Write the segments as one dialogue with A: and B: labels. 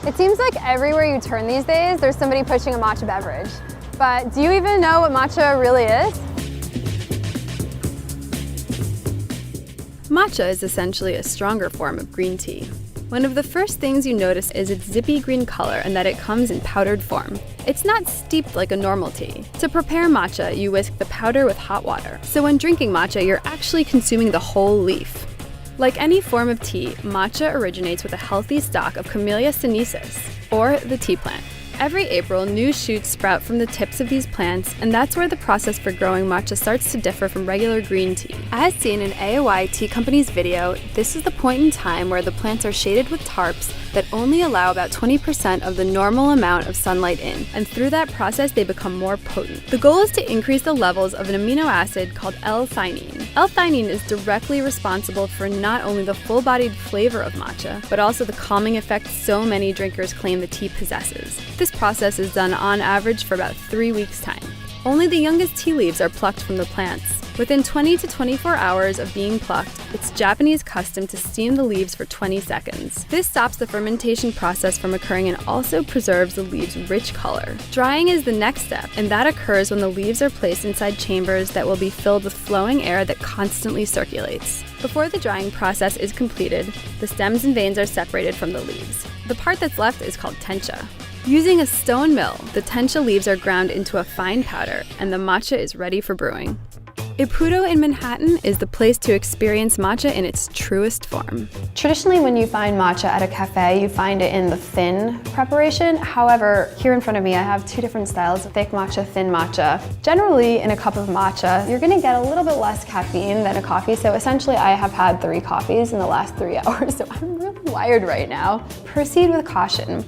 A: It seems like everywhere you turn these days, there's somebody pushing a matcha beverage. But do you even know what matcha really is?
B: Matcha is essentially a stronger form of green tea. One of the first things you notice is its zippy green color and that it comes in powdered form. It's not steeped like a normal tea. To prepare matcha, you whisk the powder with hot water. So when drinking matcha, you're actually consuming the whole leaf. Like any form of tea, matcha originates with a healthy stock of Camellia sinensis, or the tea plant. Every April, new shoots sprout from the tips of these plants, and that's where the process for growing matcha starts to differ from regular green tea. As seen in AOI Tea Company's video, this is the point in time where the plants are shaded with tarps that only allow about 20% of the normal amount of sunlight in, and through that process they become more potent. The goal is to increase the levels of an amino acid called L-theanine. L-theanine is directly responsible for not only the full-bodied flavor of matcha, but also the calming effect so many drinkers claim the tea possesses. This process is done on average for about 3 weeks' time. Only the youngest tea leaves are plucked from the plants. Within 20 to 24 hours of being plucked, it's Japanese custom to steam the leaves for 20 seconds. This stops the fermentation process from occurring and also preserves the leaves' rich color. Drying is the next step, and that occurs when the leaves are placed inside chambers that will be filled with flowing air that constantly circulates. Before the drying process is completed, the stems and veins are separated from the leaves. The part that's left is called tencha. Using a stone mill, the tencha leaves are ground into a fine powder, and the matcha is ready for brewing. Ippudo in Manhattan is the place to experience matcha in its truest form.
A: Traditionally, when you find matcha at a cafe, you find it in the thin preparation. However, here in front of me, I have 2 different styles, thick matcha, thin matcha. Generally, in a cup of matcha, you're gonna get a little bit less caffeine than a coffee. So essentially, I have had 3 coffees in the last 3 hours, so I'm really wired right now. Proceed with caution.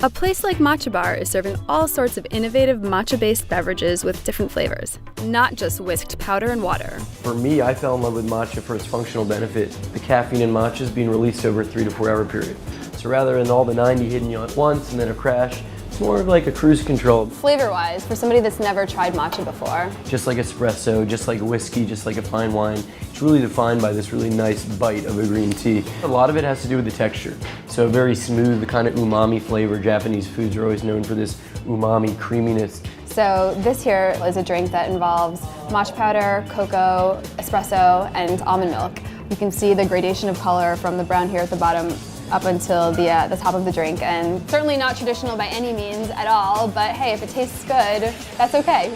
B: A place like Matcha Bar is serving all sorts of innovative matcha-based beverages with different flavors, not just whisked powder and water.
C: For me, I fell in love with matcha for its functional benefit. The caffeine in matcha is being released over a 3 to 4 hour period. So rather than all the 90 hitting you at once and then a crash, it's more of like a cruise control.
A: Flavor-wise, for somebody that's never tried matcha before.
C: Just like espresso, just like whiskey, just like a fine wine. It's really defined by this really nice bite of a green tea. A lot of it has to do with the texture. So very smooth, the kind of umami flavor. Japanese foods are always known for this umami creaminess.
A: So this here is a drink that involves matcha powder, cocoa, espresso, and almond milk. You can see the gradation of color from the brown here at the bottom up until the top of the drink, and certainly not traditional by any means at all, but hey, if it tastes good, that's okay.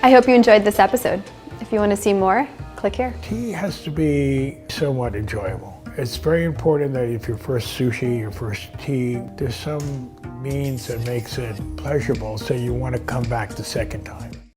A: I hope you enjoyed this episode. If you want to see more, click here.
D: Tea has to be somewhat enjoyable. It's very important that if your first sushi, your first tea, there's some means that makes it pleasurable so you want to come back the second time.